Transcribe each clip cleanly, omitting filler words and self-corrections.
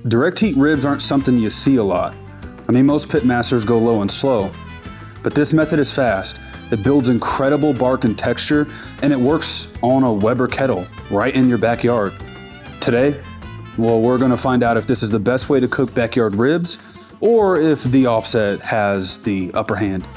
Direct heat ribs aren't something you see a lot. I mean, most pit masters go low and slow, but this method is fast. It builds incredible bark and texture, and it works on a Weber kettle right in your backyard. Today, well, we're gonna find out if this is the best way to cook backyard ribs or if the offset has the upper hand.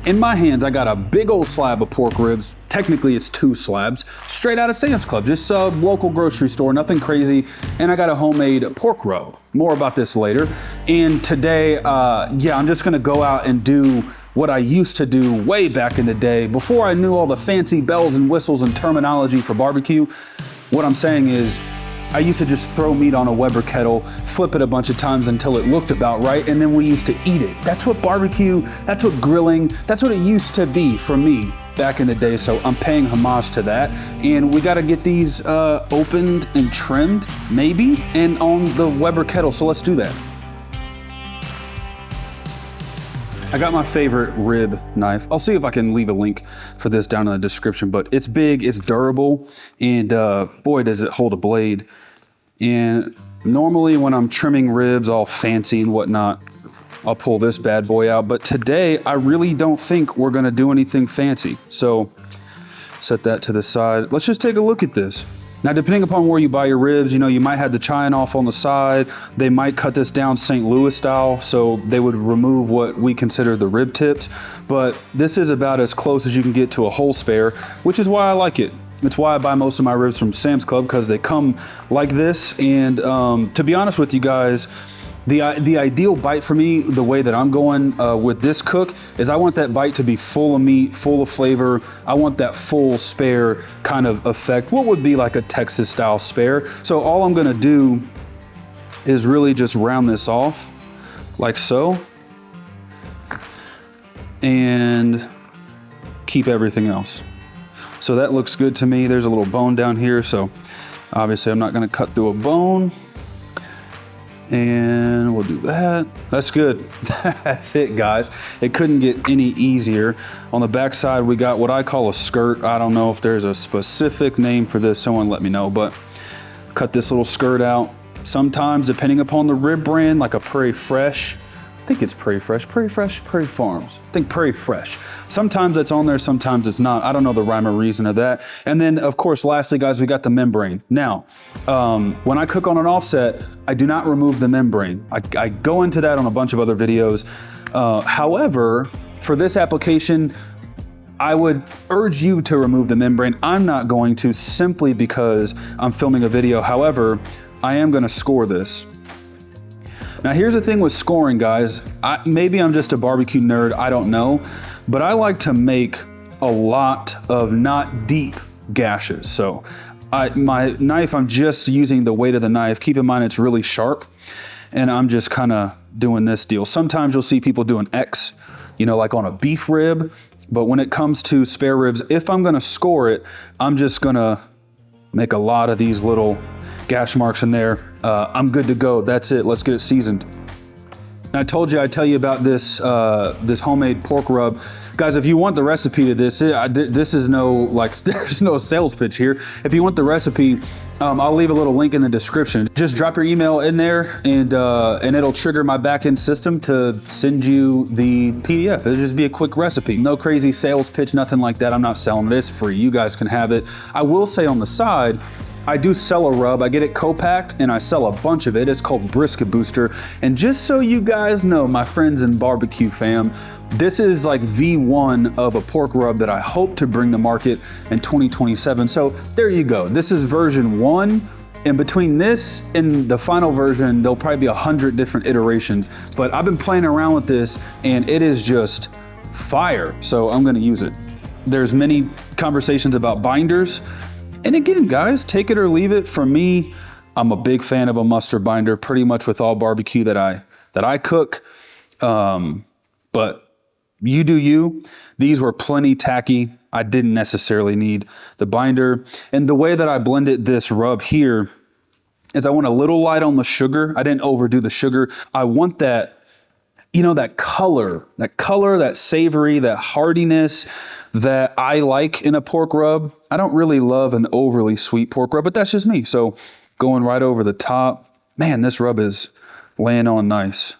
In my hands, I got a big old slab of pork ribs. Technically, it's 2 slabs, straight out of Sam's Club, just a local grocery store, nothing crazy. And I got a homemade pork rub. More about this later. And today, I'm just gonna go out and do what I used to do way back in the day, before I knew all the fancy bells and whistles and terminology for barbecue. What I'm saying is, I used to just throw meat on a Weber kettle, flip it a bunch of times until it looked about right, and then we used to eat it. That's what barbecue, that's what grilling, that's what it used to be for me back in the day. So I'm paying homage to that. And we gotta get these opened and trimmed, maybe, and on the Weber kettle, so let's do that. I got my favorite rib knife. I'll see if I can leave a link for this down in the description, but it's big, it's durable, and boy, does it hold a blade. And normally when I'm trimming ribs all fancy and whatnot, I'll pull this bad boy out. But today, I really don't think we're gonna do anything fancy. So set that to the side. Let's just take a look at this. Now, depending upon where you buy your ribs, you know, you might have the chine off on the side. They might cut this down St. Louis style, so they would remove what we consider the rib tips. But this is about as close as you can get to a whole spare, which is why I like it. It's why I buy most of my ribs from Sam's Club, because they come like this. And to be honest with you guys, the ideal bite for me, the way that I'm going with this cook, is I want that bite to be full of meat, full of flavor. I want that full spare kind of effect, what would be like a Texas style spare. So all I'm gonna do is really just round this off like so, and keep everything else. So that looks good to me. There's a little bone down here, so obviously I'm not gonna cut through a bone. And we'll do that. That's good. That's it, guys. It couldn't get any easier. On the back side, we got what I call a skirt. I don't know if there's a specific name for this. Someone let me know, but cut this little skirt out. Sometimes, depending upon the rib brand, like a Prairie Fresh, I think it's Prairie Fresh, Prairie Farms. I think Prairie Fresh. Sometimes it's on there, sometimes it's not. I don't know the rhyme or reason of that. And then, of course, lastly, guys, we got the membrane. Now, when I cook on an offset, I do not remove the membrane. I go into that on a bunch of other videos. However, for this application, I would urge you to remove the membrane. I'm not going to, simply because I'm filming a video. However, I am gonna score this. Now here's the thing with scoring, guys. Maybe I'm just a barbecue nerd, I don't know, but I like to make a lot of not deep gashes. So my knife, I'm just using the weight of the knife. Keep in mind it's really sharp, and I'm just kind of doing this deal. Sometimes you'll see people do an X, you know, like on a beef rib, but when it comes to spare ribs, if I'm gonna score it, I'm just gonna make a lot of these little gash marks in there. I'm good to go. That's it. Let's get it seasoned. Now, I told you I'd tell you about this this homemade pork rub. Guys, if you want the recipe to this, this is no, like, there's no sales pitch here. If you want the recipe, I'll leave a little link in the description. Just drop your email in there, and it'll trigger my backend system to send you the PDF. It'll just be a quick recipe. No crazy sales pitch, nothing like that. I'm not selling it. It's free. You guys can have it. I will say on the side, I do sell a rub. I get it co-packed and I sell a bunch of it. It's called Brisket Booster. And just so you guys know, my friends in barbecue fam, this is like V1 of a pork rub that I hope to bring to market in 2027. So there you go. This is version 1. And between this and the final version, there'll probably be 100 different iterations. But I've been playing around with this and it is just fire. So I'm gonna use it. There's many conversations about binders. And again, guys, take it or leave it. For me, I'm a big fan of a mustard binder pretty much with all barbecue that I cook. But you do you. These were plenty tacky. I didn't necessarily need the binder. And the way that I blended this rub here is I want a little light on the sugar. I didn't overdo the sugar. I want that you know, that color, that savory, that hardiness that I like in a pork rub. I don't really love an overly sweet pork rub, but that's just me. So going right over the top, man, this rub is laying on nice.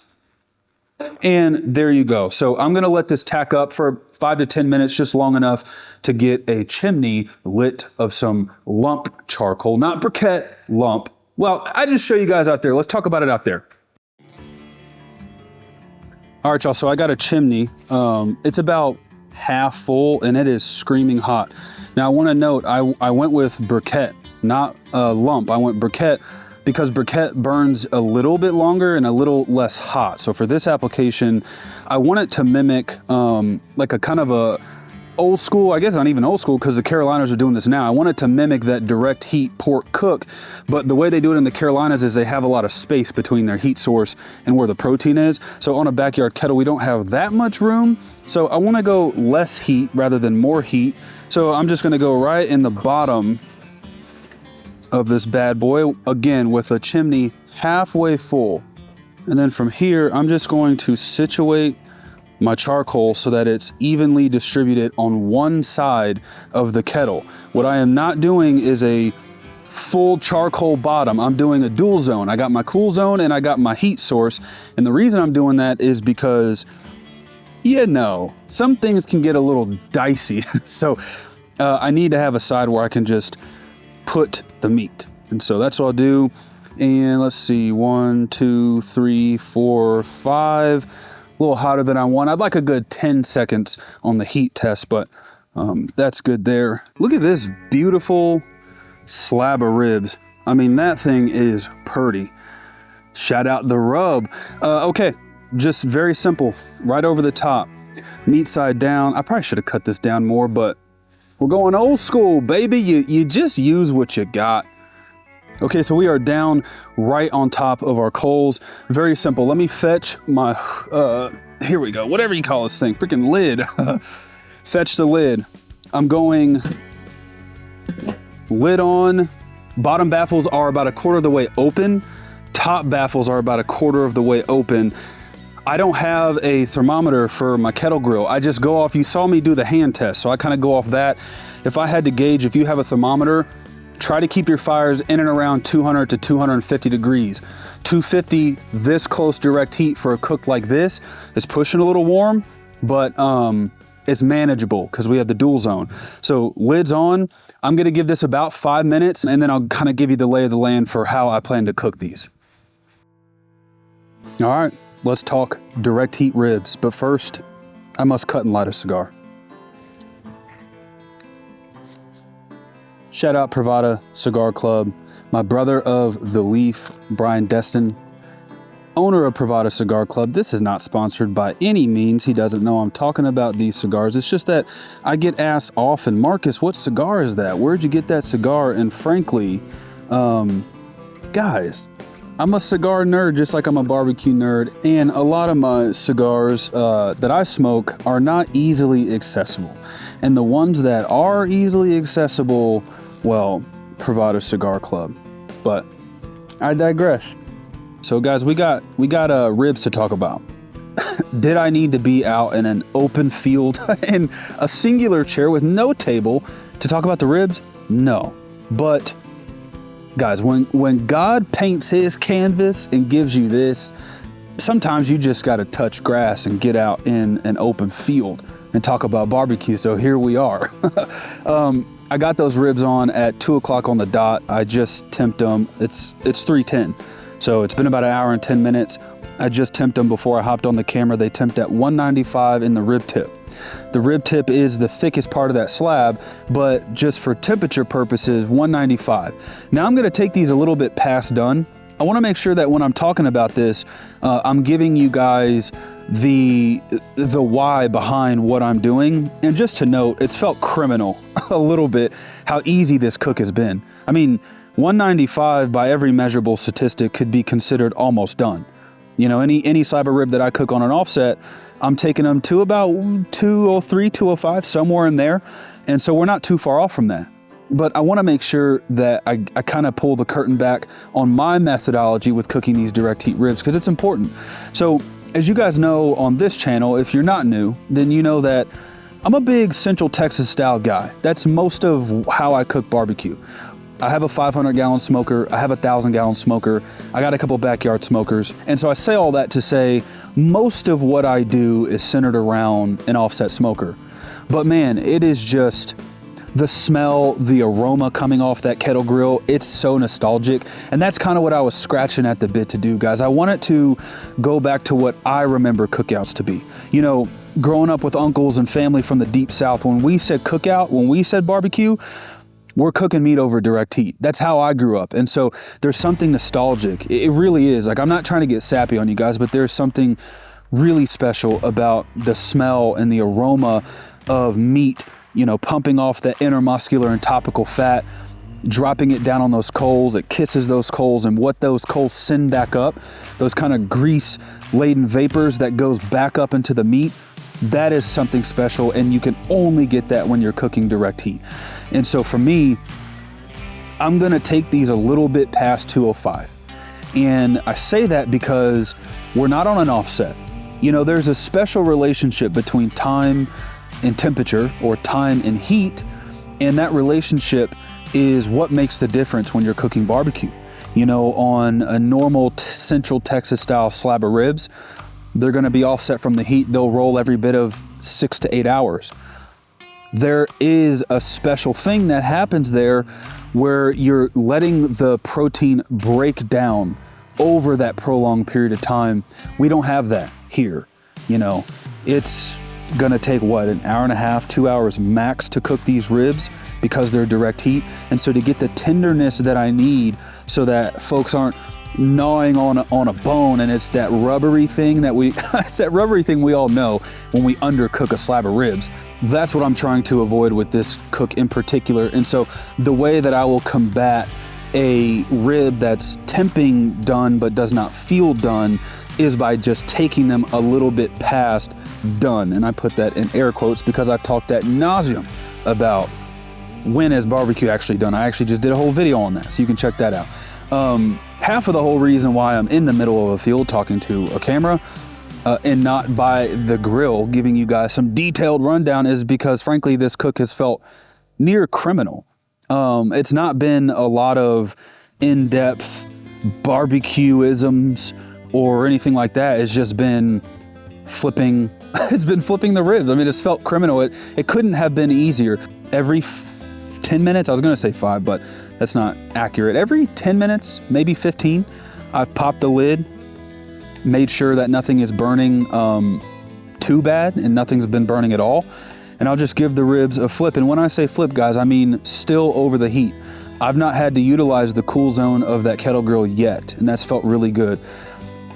And there you go. So I'm going to let this tack up for 5 to 10 minutes, just long enough to get a chimney lit of some lump charcoal, not briquette, lump. Well, I just show you guys out there. Let's talk about it out there. All right, y'all. So I got a chimney. It's about half full and it is screaming hot. Now I want to note, I went with briquette, not lump. I went briquette because briquette burns a little bit longer and a little less hot. So for this application, I want it to mimic like a kind of a old school, I guess not even old school because the Carolinas are doing this now. I want it to mimic that direct heat pork cook, but the way they do it in the Carolinas is they have a lot of space between their heat source and where the protein is. So on a backyard kettle, we don't have that much room. So I want to go less heat rather than more heat. So I'm just going to go right in the bottom of this bad boy, again with a chimney halfway full. And then from here, I'm just going to situate my charcoal so that it's evenly distributed on one side of the kettle. What I am not doing is a full charcoal bottom. I'm doing a dual zone. I got my cool zone and I got my heat source. And the reason I'm doing that is because, you know, some things can get a little dicey. So I need to have a side where I can just put the meat. And so that's what I'll do. And let's see, 1, 2, 3, 4, 5. A little hotter than I want. I'd like a good 10 seconds on the heat test, but that's good there. Look at this beautiful slab of ribs. I mean, that thing is purty. Shout out the rub. Okay, just very simple. Right over the top. Meat side down. I probably should have cut this down more, but we're going old school, baby. You just use what you got. Okay, so we are down right on top of our coals. Very simple. Let me fetch my, here we go, whatever you call this thing, freaking lid. Fetch the lid. I'm going lid on. Bottom baffles are about 1/4 of the way open. Top baffles are about 1/4 of the way open. I don't have a thermometer for my kettle grill. I just go off, you saw me do the hand test, so I kind of go off that. If I had to gauge, if you have a thermometer, try to keep your fires in and around 200 to 250 degrees. 250, this close direct heat for a cook like this is pushing a little warm, but it's manageable because we have the dual zone. So lids on, I'm gonna give this about 5 minutes and then I'll kind of give you the lay of the land for how I plan to cook these. All right, let's talk direct heat ribs, but first I must cut and light a cigar. Shout out Privada Cigar Club. My brother of the Leaf, Brian Destin, owner of Privada Cigar Club. This is not sponsored by any means. He doesn't know I'm talking about these cigars. It's just that I get asked often, Marcus, what cigar is that? Where'd you get that cigar? And frankly, guys, I'm a cigar nerd just like I'm a barbecue nerd. And a lot of my cigars that I smoke are not easily accessible. And the ones that are easily accessible, well, Privada Cigar Club. But I digress. So guys, we got ribs to talk about. Did I need to be out in an open field in a singular chair with no table to talk about the ribs? No. But guys, when God paints his canvas and gives you this, sometimes you just got to touch grass and get out in an open field and talk about barbecue. So here we are. I got those ribs on at 2 o'clock on the dot. I just temped them. It's 3:10. So it's been about 1 hour and 10 minutes. I just temped them before I hopped on the camera. They temped at 195 in the rib tip. The rib tip is the thickest part of that slab, but just for temperature purposes, 195. Now I'm gonna take these a little bit past done. I wanna make sure that when I'm talking about this, I'm giving you guys the why behind what I'm doing. And just to note, it's felt criminal a little bit how easy this cook has been. I mean, 195 by every measurable statistic could be considered almost done. You know, any slab of rib that I cook on an offset, I'm taking them to about 203, 205, somewhere in there. And so we're not too far off from that. But I want to make sure that I kind of pull the curtain back on my methodology with cooking these direct heat ribs because it's important. So As you guys know on this channel, if you're not new, then you know that I'm a big Central Texas style guy. That's most of how I cook barbecue. I have a 500-gallon smoker, I have a 1,000-gallon smoker, I got a couple backyard smokers. And so I say all that to say most of what I do is centered around an offset smoker. But man, it is just the smell, the aroma coming off that kettle grill, it's so nostalgic. And that's kind of what I was scratching at the bit to do, guys. I wanted to go back to what I remember cookouts to be. You know, growing up with uncles and family from the deep South, when we said cookout, when we said barbecue, we're cooking meat over direct heat. That's how I grew up. And so there's something nostalgic. It really is. Like, I'm not trying to get sappy on you guys, but there's something really special about the smell and the aroma of meat, you know, pumping off the intermuscular and topical fat, dropping it down on those coals. It kisses those coals, and what those coals send back up, those kind of grease laden vapors that goes back up into the meat, that is something special. And you can only get that when you're cooking direct heat. And so for me, I'm gonna take these a little bit past 205. And I say that because we're not on an offset. You know, there's a special relationship between time and temperature, or time and heat, and that relationship is what makes the difference when you're cooking barbecue. You know, on a normal Central Texas style slab of ribs, they're gonna be offset from the heat. They'll roll every bit of 6 to 8 hours. There is a special thing that happens there where you're letting the protein break down over that prolonged period of time. We don't have that here. You know, it's gonna take what, an hour and a half, 2 hours max to cook these ribs because they're direct heat. And so to get the tenderness that I need so that folks aren't gnawing on a bone, and it's that rubbery thing that it's that rubbery thing we all know when we undercook a slab of ribs. That's what I'm trying to avoid with this cook in particular. And so the way that I will combat a rib that's temping done but does not feel done is by just taking them a little bit past done. And I put that in air quotes because I've talked ad nauseum about when is barbecue actually done. I actually just did a whole video on that, so you can check that out. Half of the whole reason why I'm in the middle of a field talking to a camera and not by the grill giving you guys some detailed rundown is because frankly this cook has felt near criminal. It's not been a lot of in-depth barbecue-isms or anything like that. It's just been flipping it's been flipping the ribs. I mean, it's felt criminal. It couldn't have been easier. Every 10 minutes, I was gonna say 5, but that's not accurate. Every 10 minutes, maybe 15, I've popped the lid, made sure that nothing is burning too bad and nothing's been burning at all. And I'll just give the ribs a flip. And when I say flip, guys, I mean still over the heat. I've not had to utilize the cool zone of that kettle grill yet, and that's felt really good.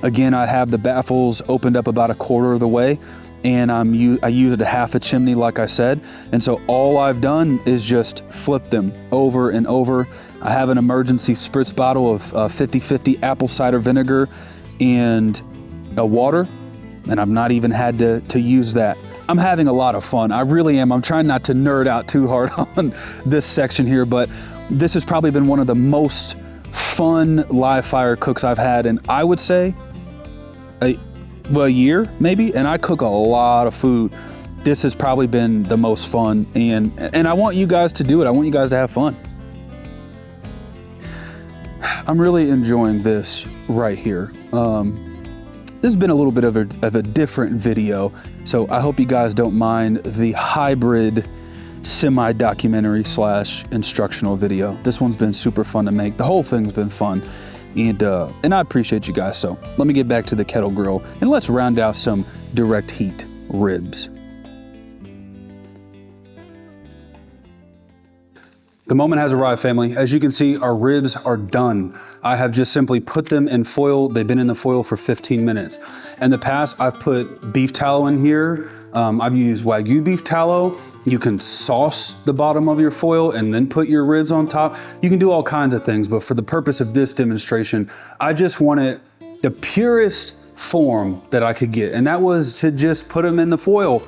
Again, I have the baffles opened up about 1/4 of the way, and I used a half a chimney like I said. And so all I've done is just flip them over and over. I have an emergency spritz bottle of 50/50 apple cider vinegar and a water, and I've not even had to use that. I'm having a lot of fun. I really am. I'm trying not to nerd out too hard on this section here, but this has probably been one of the most fun live fire cooks I've had in, I would say, a year maybe. And I cook a lot of food. This has probably been the most fun, and I want you guys to do it. I want you guys to have fun. I'm really enjoying this right here. This has been a little bit of a different video, so I hope you guys don't mind the hybrid semi-documentary / instructional video. This one's been super fun to make. The whole thing's been fun, and I appreciate you guys. So let me get back to the kettle grill and let's round out some direct heat ribs. The moment has arrived, family. As you can see, our ribs are done. I have just simply put them in foil. They've been in the foil for 15 minutes. In the past, I've put beef tallow in here. I've used Wagyu beef tallow. You can sauce the bottom of your foil and then put your ribs on top. You can do all kinds of things, but for the purpose of this demonstration, I just wanted the purest form that I could get. And that was to just put them in the foil.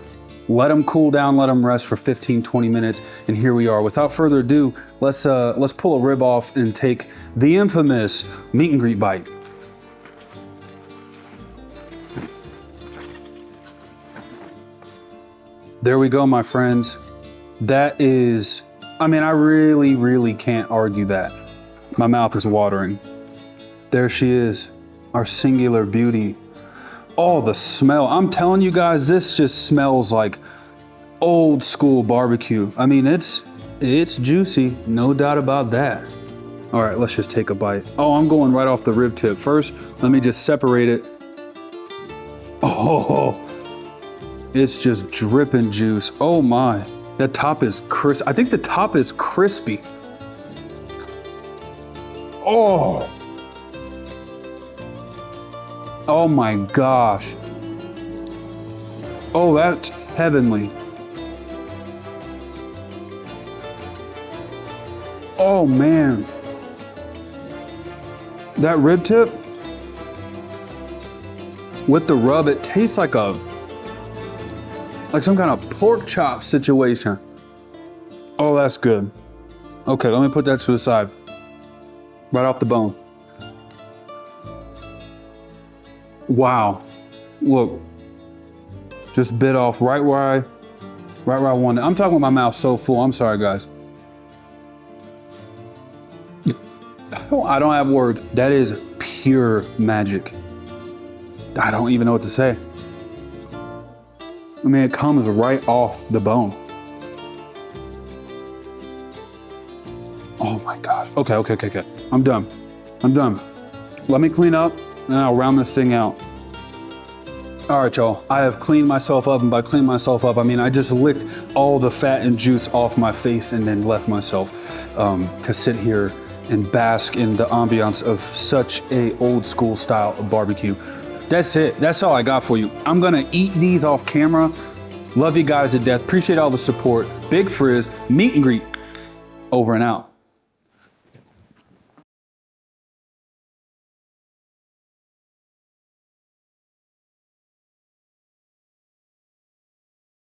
Let them cool down, let them rest for 15, 20 minutes, and here we are. Without further ado, let's pull a rib off and take the infamous meet and greet bite. There we go, my friends. That is, I mean, I really, really can't argue that. My mouth is watering. There she is, our singular beauty. Oh, the smell. I'm telling you guys, this just smells like old school barbecue. I mean, it's juicy, no doubt about that. All right, let's just take a bite. Oh, I'm going right off the rib tip. First, let me just separate it. Oh, it's just dripping juice. Oh my, that top is crisp. I think the top is crispy. Oh. Oh my gosh. Oh, that's heavenly. Oh man. That rib tip with the rub, it tastes like some kind of pork chop situation. Oh, that's good. Okay, let me put that to the side. Right off the bone. Wow. Look. Just bit off right where I wanted. I'm talking with my mouth so full. I'm sorry, guys. I don't have words. That is pure magic. I don't even know what to say. I mean, it comes right off the bone. Oh my gosh. Okay. I'm done. Let me clean up and I'll round this thing out. All right, y'all. I have cleaned myself up, and by clean myself up, I mean I just licked all the fat and juice off my face and then left myself to sit here and bask in the ambiance of such a old school style of barbecue. That's it. That's all I got for you. I'm gonna eat these off camera. Love you guys to death. Appreciate all the support. Big Frizz, meet and greet, over and out.